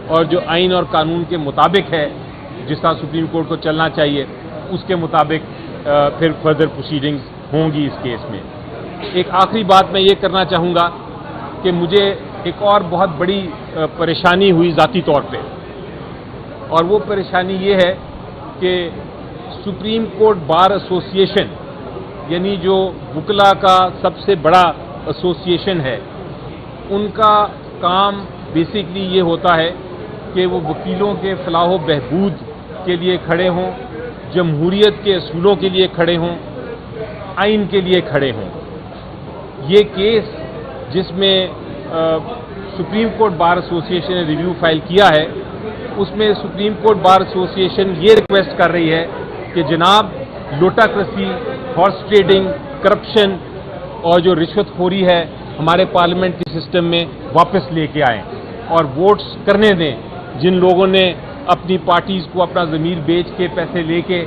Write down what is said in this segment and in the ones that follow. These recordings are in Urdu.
اور جو آئین اور قانون کے مطابق ہے جس طرح سپریم کورٹ کو چلنا چاہیے اس کے مطابق پھر فردر پروسیڈنگز ہوں گی اس کیس میں۔ ایک آخری بات میں یہ کرنا چاہوں گا کہ مجھے ایک اور بہت بڑی پریشانی ہوئی ذاتی طور پہ، اور وہ پریشانی یہ ہے کہ سپریم کورٹ بار ایسوسی ایشن یعنی جو وکلا کا سب سے بڑا ایسوسی ایشن ہے، ان کا کام بیسکلی یہ ہوتا ہے کہ وہ وکیلوں کے فلاح و بہبود کے لیے کھڑے ہوں، جمہوریت کے اصولوں کے لیے کھڑے ہوں، آئین کے لیے کھڑے ہوں۔ یہ کیس جس میں سپریم کورٹ بار ایسوسی ایشن نے ریویو فائل کیا ہے، اس میں سپریم کورٹ بار ایسوسی ایشن یہ ریکویسٹ کر رہی ہے کہ جناب لوٹاکریسی، ہارس ٹریڈنگ، کرپشن اور جو رشوت خوری ہے ہمارے پارلیمنٹری سسٹم میں واپس لے کے آئیں اور ووٹس کرنے دیں۔ جن لوگوں نے اپنی پارٹیز کو اپنا ضمیر بیچ کے پیسے لے کے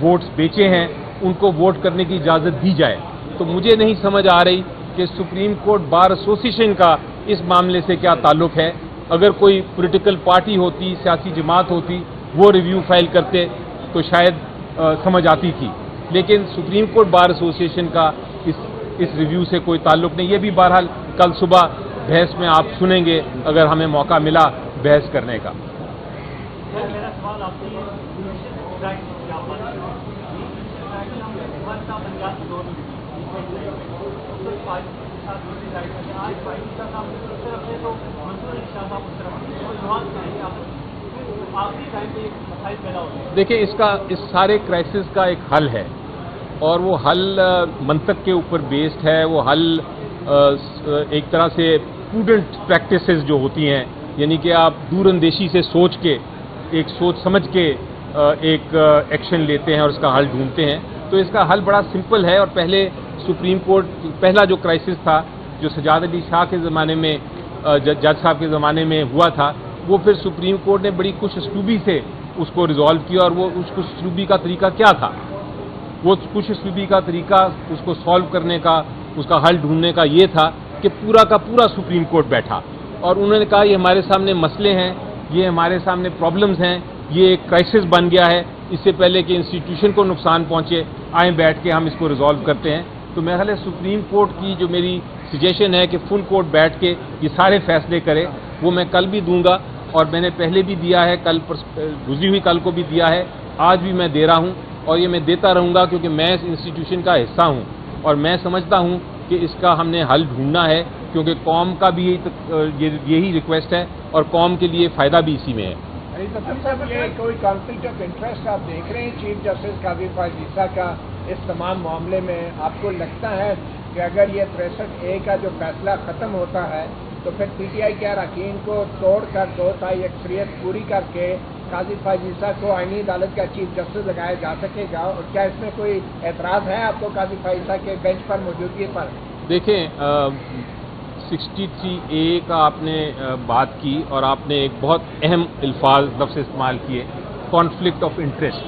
ووٹس بیچے ہیں ان کو ووٹ کرنے کی اجازت دی جائے۔ تو مجھے نہیں سمجھ آ رہی کہ سپریم کورٹ بار ایسوسی ایشن کا اس معاملے سے کیا تعلق ہے۔ اگر کوئی پولیٹیکل پارٹی ہوتی، سیاسی جماعت ہوتی، وہ ریویو فائل کرتے تو شاید سمجھ آتی تھی، لیکن سپریم کورٹ بار ایسوسی ایشن کا اس ریویو سے کوئی تعلق نہیں۔ یہ بھی بہرحال کل صبح بحث میں آپ سنیں گے اگر ہمیں موقع ملا بحث کرنے کا۔ دیکھیں اس سارے کرائسس کا ایک حل ہے، اور وہ حل منطق کے اوپر بیسڈ ہے۔ وہ حل ایک طرح سے پروڈنٹ پریکٹسز جو ہوتی ہیں، یعنی کہ آپ دور اندیشی سے سوچ کے، ایک سوچ سمجھ کے ایک ایکشن لیتے ہیں اور اس کا حل ڈھونڈتے ہیں۔ تو اس کا حل بڑا سمپل ہے، اور پہلے سپریم کورٹ پہلا جو کرائسس تھا جو سجاد علی شاہ کے زمانے میں، جج صاحب کے زمانے میں ہوا تھا، وہ پھر سپریم کورٹ نے بڑی خوش اسلوبی سے اس کو ریزالو کیا۔ اور وہ اس خوش اسلوبی کا طریقہ کیا تھا؟ وہ خوش اسلوبی کا طریقہ اس کو سالو کرنے کا، اس کا حل ڈھونڈنے کا یہ تھا کہ پورا کا پورا سپریم کورٹ بیٹھا اور انہوں نے کہا یہ ہمارے سامنے مسئلے ہیں، یہ ہمارے سامنے پرابلمز ہیں، یہ ایک کرائسس بن گیا ہے، اس سے پہلے کہ انسٹیٹیوشن کو نقصان پہنچے آئیں بیٹھ کے ہم اس کو ریزالو کرتے ہیں۔ تو میرا خیال ہے سپریم کورٹ کی جو میری سجیشن ہے کہ فل کورٹ بیٹھ کے یہ سارے فیصلے کرے، وہ میں کل بھی دوں گا، اور میں نے پہلے بھی دیا ہے، گزری ہوئی کل کو بھی دیا ہے، آج بھی میں دے رہا ہوں، اور یہ میں دیتا رہوں گا کیونکہ میں اس انسٹیٹیوشن کا حصہ ہوں، اور میں سمجھتا ہوں کہ اس کا ہم نے حل ڈھونڈنا ہے، کیونکہ قوم کا بھی یہی ریکویسٹ ہے اور قوم کے لیے فائدہ بھی اسی میں ہے۔ یہ کوئی کانفلکٹ آف انٹرسٹ آپ دیکھ رہے ہیں چیف جسٹس قاضی فائز عیسیٰ کا اس تمام معاملے میں؟ آپ کو لگتا ہے کہ اگر یہ 63A کا جو فیصلہ ختم ہوتا ہے تو پھر پی ٹی آئی کے اراکین کو توڑ کر 2 تہائی اکثریت پوری کر کے قاضی فائز عیسیٰ کو آئینی عدالت کا چیف جسٹس لگایا جا سکے گا؟ اور کیا اس میں کوئی اعتراض ہے آپ کو قاضی فائز عیسیٰ کے بینچ پر موجودگی پر؟ دیکھیں 63A کا آپ نے بات کی، اور آپ نے ایک بہت اہم لفظ استعمال کیے، conflict of interest.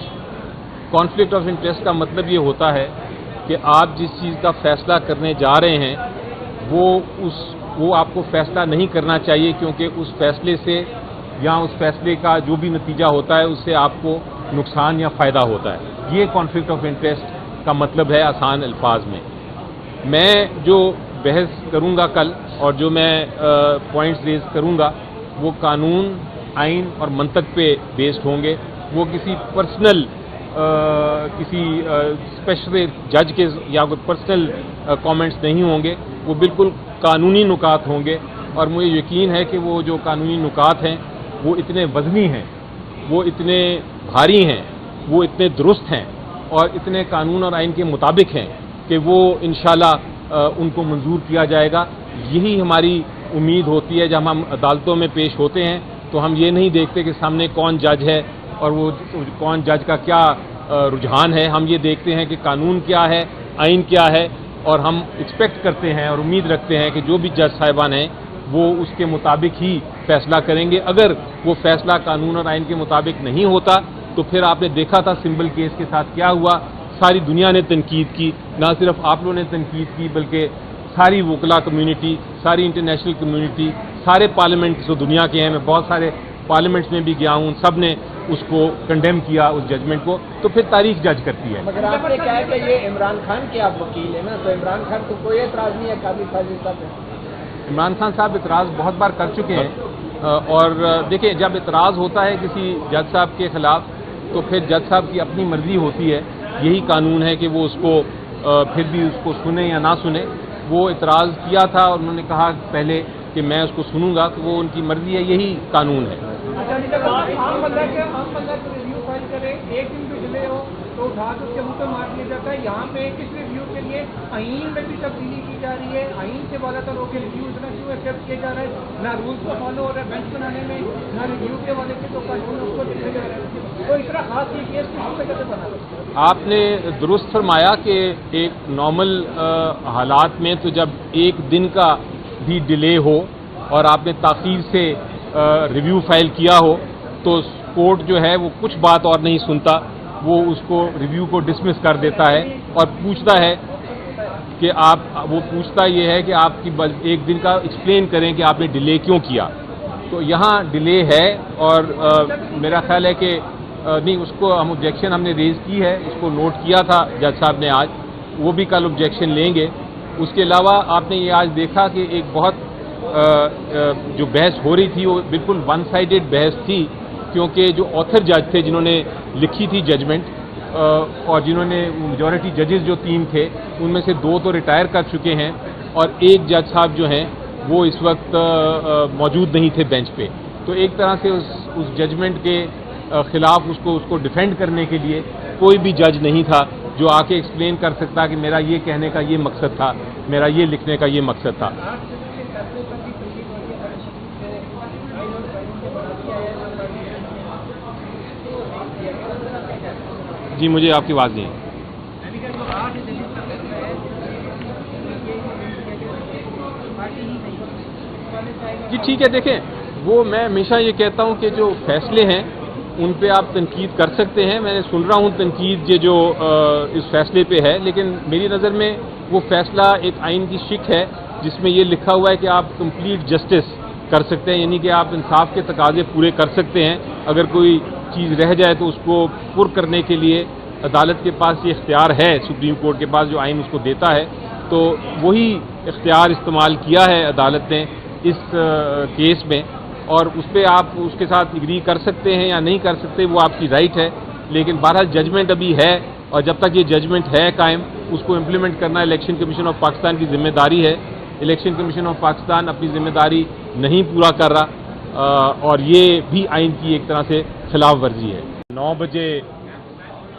Conflict of interest کا مطلب یہ ہوتا ہے کہ آپ جس چیز کا فیصلہ کرنے جا رہے ہیں وہ آپ کو فیصلہ نہیں کرنا چاہیے، کیونکہ اس فیصلے سے یا اس فیصلے کا جو بھی نتیجہ ہوتا ہے اس سے آپ کو نقصان یا فائدہ ہوتا ہے۔ یہ کانفلکٹ آف انٹرسٹ کا مطلب ہے آسان الفاظ میں۔ میں جو بحث کروں گا کل اور جو میں پوائنٹس ریز کروں گا وہ قانون، آئین اور منطق پہ بیسڈ ہوں گے۔ وہ کسی پرسنل کسی اسپیشل جج کے یا کوئی پرسنل کامنٹس نہیں ہوں گے، وہ بالکل قانونی نکات ہوں گے، اور مجھے یقین ہے کہ وہ جو قانونی نکات ہیں وہ اتنے وزنی ہیں، وہ اتنے بھاری ہیں، وہ اتنے درست ہیں اور اتنے قانون اور آئین کے مطابق ہیں کہ وہ انشاءاللہ ان کو منظور کیا جائے گا۔ یہی ہماری امید ہوتی ہے۔ جب ہم عدالتوں میں پیش ہوتے ہیں تو ہم یہ نہیں دیکھتے کہ سامنے کون جج ہے اور وہ کون جج کا کیا رجحان ہے، ہم یہ دیکھتے ہیں کہ قانون کیا ہے، آئین کیا ہے، اور ہم ایکسپیکٹ کرتے ہیں اور امید رکھتے ہیں کہ جو بھی جج صاحبان ہیں وہ اس کے مطابق ہی فیصلہ کریں گے۔ اگر وہ فیصلہ قانون اور آئین کے مطابق نہیں ہوتا تو پھر آپ نے دیکھا تھا سمبل کیس کے ساتھ کیا ہوا، ساری دنیا نے تنقید کی، نہ صرف آپ لوگوں نے تنقید کی بلکہ ساری وکلا کمیونٹی، ساری انٹرنیشنل کمیونٹی، سارے پارلیمنٹ جو دنیا کے ہیں، میں بہت سارے پارلیمنٹ میں بھی گیا ہوں، سب نے اس کو کنڈیم کیا اس ججمنٹ کو، تو پھر تاریخ جج کرتی ہے۔ مگر آپ نے کہا کہ یہ عمران خان کے آپ وکیل ہیں نا، تو عمران خان کو کوئی اعتراض نہیں ہے قاضی فاضل صاحب پہ؟ عمران خان صاحب اعتراض بہت بار کر چکے ہیں، اور دیکھیں جب اعتراض ہوتا ہے کسی جج صاحب کے خلاف تو پھر جج صاحب کی اپنی مرضی ہوتی ہے، یہی قانون ہے کہ وہ اس کو پھر بھی اس کو سنیں یا نہ سنیں۔ وہ اعتراض کیا تھا اور انہوں نے کہا پہلے کہ میں اس کو سنوں گا، تو وہ ان کی مرضی ہے، یہی قانون ہے۔ عام بندہ کے ریویو فائل کرے، ایک دن بھی ڈیلے ہو تو اٹھا کے اس کے منہ پہ مار دیا جاتا ہے۔ یہاں پہ اس ریویو کے لیے آئین میں بھی تبدیلی کی جا رہی ہے، آئین سے والا تر ہو کے ریویو اتنا کیوں ایکسیپٹ کیا جا رہا ہے؟ نہ رولس کو فالو ہو رہا ہے بینچ بنانے میں، نہ ریویو کے والے سے جو قانون اس کو لکھا جا رہا ہے۔ تو اس طرح خاص یہ کیس کس سے کیسے بنا؟ آپ نے درست فرمایا کہ ایک نارمل حالات میں تو جب ایک دن کا بھی ڈیلے ہو اور آپ نے تاخیر سے ریویو فائل کیا ہو تو کورٹ جو ہے وہ کچھ بات اور نہیں سنتا، وہ اس کو ریویو کو ڈسمس کر دیتا ہے اور پوچھتا ہے کہ وہ پوچھتا یہ ہے کہ آپ کی ایک دن کا ایکسپلین کریں کہ آپ نے ڈیلے کیوں کیا۔ تو یہاں ڈیلے ہے اور میرا خیال ہے کہ نہیں، اس کو ہم آبجیکشن ہم نے ریز کی ہے، اس کو نوٹ کیا تھا جج صاحب نے آج، وہ بھی کل آبجیکشن لیں گے۔ اس کے علاوہ آپ نے یہ آج دیکھا کہ ایک بہت جو بحث ہو رہی تھی وہ بالکل ون سائیڈڈ بحث تھی، کیونکہ جو آتھر جج تھے جنہوں نے لکھی تھی ججمنٹ اور جنہوں نے میجورٹی ججز جو 3 تھے ان میں سے 2 تو ریٹائر کر چکے ہیں اور ایک جج صاحب جو ہیں وہ اس وقت موجود نہیں تھے بینچ پہ، تو ایک طرح سے اس ججمنٹ کے خلاف اس کو ڈیفینڈ کرنے کے لیے کوئی بھی جج نہیں تھا جو آ کے ایکسپلین کر سکتا کہ میرا یہ کہنے کا یہ مقصد تھا، میرا یہ لکھنے کا یہ مقصد تھا۔ جی مجھے آپ کی آواز نہیں ہے۔ جی ٹھیک ہے، دیکھیں وہ میں ہمیشہ یہ کہتا ہوں کہ جو فیصلے ہیں ان پہ آپ تنقید کر سکتے ہیں، میں نے سن رہا ہوں تنقید یہ جو اس فیصلے پہ ہے، لیکن میری نظر میں وہ فیصلہ ایک آئین کی شک ہے جس میں یہ لکھا ہوا ہے کہ آپ کمپلیٹ جسٹس کر سکتے ہیں، یعنی کہ آپ انصاف کے تقاضے پورے کر سکتے ہیں، اگر کوئی چیز رہ جائے تو اس کو پر کرنے کے لیے عدالت کے پاس یہ اختیار ہے، سپریم کورٹ کے پاس جو آئین اس کو دیتا ہے، تو وہی اختیار استعمال کیا ہے عدالت نے اس کیس میں، اور اس پہ آپ اس کے ساتھ اگری کر سکتے ہیں یا نہیں کر سکتے وہ آپ کی رائٹ ہے، لیکن بہرحال ججمنٹ ابھی ہے اور جب تک یہ ججمنٹ ہے قائم اس کو امپلیمنٹ کرنا الیکشن کمیشن آف پاکستان کی ذمہ داری ہے۔ الیکشن کمیشن آف پاکستان اپنی ذمہ داری نہیں پورا کر رہا اور یہ بھی آئین کی ایک طرح سے خلاف ورزی ہے۔ 9 بجے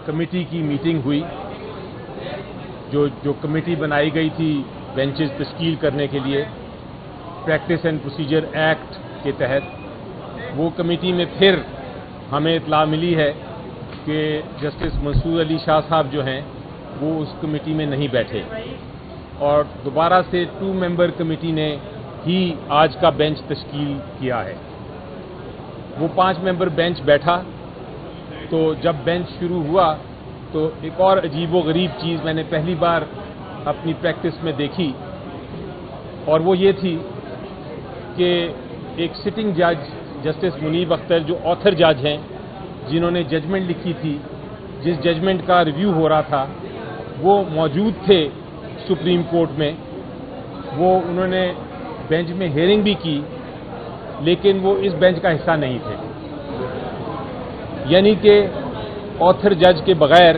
کمیٹی کی میٹنگ ہوئی، جو کمیٹی بنائی گئی تھی بینچز تشکیل کرنے کے لیے پریکٹس اینڈ پروسیجر ایکٹ کے تحت، وہ کمیٹی میں پھر ہمیں اطلاع ملی ہے کہ جسٹس منصور علی شاہ صاحب جو ہیں وہ اس کمیٹی میں نہیں بیٹھے اور دوبارہ سے 2 ممبر کمیٹی نے ہی آج کا بینچ تشکیل کیا ہے۔ وہ 5 ممبر بینچ بیٹھا تو جب بینچ شروع ہوا تو ایک اور عجیب و غریب چیز میں نے پہلی بار اپنی پریکٹس میں دیکھی، اور وہ یہ تھی کہ ایک سٹنگ جج جسٹس منیب اختر جو آتھر جج ہیں جنہوں نے ججمنٹ لکھی تھی، جس ججمنٹ کا ریویو ہو رہا تھا، وہ موجود تھے سپریم کورٹ میں، انہوں نے بینچ میں ہیئرنگ بھی کی لیکن وہ اس بینچ کا حصہ نہیں تھے، یعنی کہ آتھر جج کے بغیر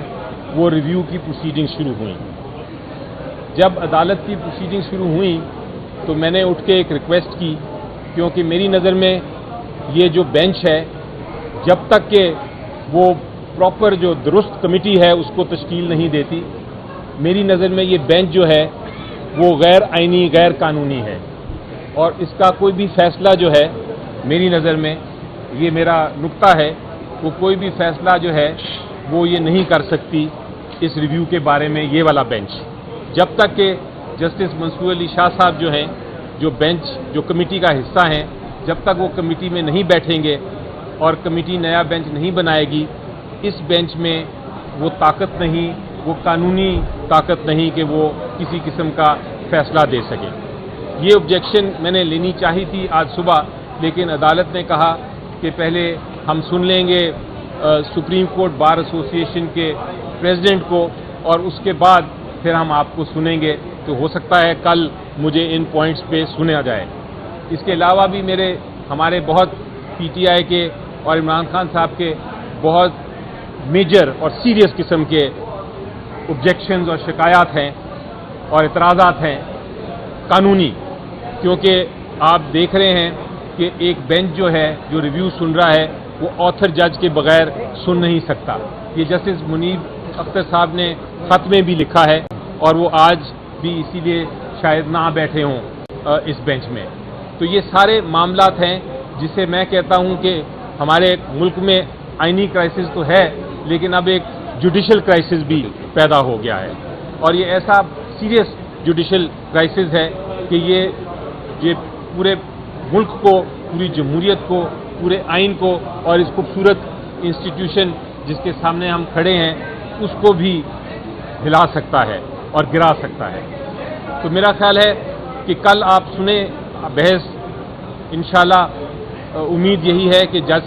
وہ ریویو کی پروسیڈنگ شروع ہوئیں۔ جب عدالت کی پروسیڈنگ شروع ہوئیں تو میں نے اٹھ کے ایک ریکویسٹ کی، کیونکہ میری نظر میں یہ جو بینچ ہے جب تک کہ وہ پراپر جو درست کمیٹی ہے اس کو تشکیل نہیں دیتی، میری نظر میں یہ بینچ جو ہے وہ غیر آئینی غیر قانونی ہے، اور اس کا کوئی بھی فیصلہ جو ہے میری نظر میں یہ میرا نقطہ ہے، وہ کوئی بھی فیصلہ جو ہے وہ یہ نہیں کر سکتی اس ریویو کے بارے میں یہ والا بینچ، جب تک کہ جسٹس منصور علی شاہ صاحب جو ہیں جو بینچ جو کمیٹی کا حصہ ہیں، جب تک وہ کمیٹی میں نہیں بیٹھیں گے اور کمیٹی نیا بینچ نہیں بنائے گی، اس بینچ میں وہ طاقت نہیں، وہ قانونی طاقت نہیں کہ وہ کسی قسم کا فیصلہ دے سکے۔ یہ آبجیکشن میں نے لینی چاہی تھی آج صبح، لیکن عدالت نے کہا کہ پہلے ہم سن لیں گے سپریم کورٹ بار ایسوسی ایشن کے پریزیڈنٹ کو اور اس کے بعد پھر ہم آپ کو سنیں گے. تو ہو سکتا ہے کل مجھے ان پوائنٹس پہ سنا جائے. اس کے علاوہ بھی ہمارے بہت پی ٹی آئی کے اور عمران خان صاحب کے بہت میجر اور سیریس قسم کے آبجیکشنز اور شکایات ہیں اور اعتراضات ہیں قانونی، کیونکہ آپ دیکھ رہے ہیں کہ ایک بینچ جو ہے جو ریویو سن رہا ہے وہ آتھر جج کے بغیر سن نہیں سکتا. یہ جسٹس منیب اختر صاحب نے خط میں بھی لکھا ہے اور وہ آج بھی اسی لیے شاید نہ بیٹھے ہوں اس بینچ میں. تو یہ سارے معاملات ہیں جسے میں کہتا ہوں کہ ہمارے ملک میں آئینی کرائسس تو ہے لیکن اب ایک جوڈیشل کرائسس بھی پیدا ہو گیا ہے اور یہ ایسا سیریس جوڈیشل کرائسس ہے کہ یہ پورے ملک کو، پوری جمہوریت کو، پورے آئین کو اور اس خوبصورت انسٹیٹیوشن جس کے سامنے ہم کھڑے ہیں اس کو بھی ہلا سکتا ہے اور گرا سکتا ہے. تو میرا خیال ہے کہ کل آپ سنیں بحث. انشاءاللہ امید یہی ہے کہ جج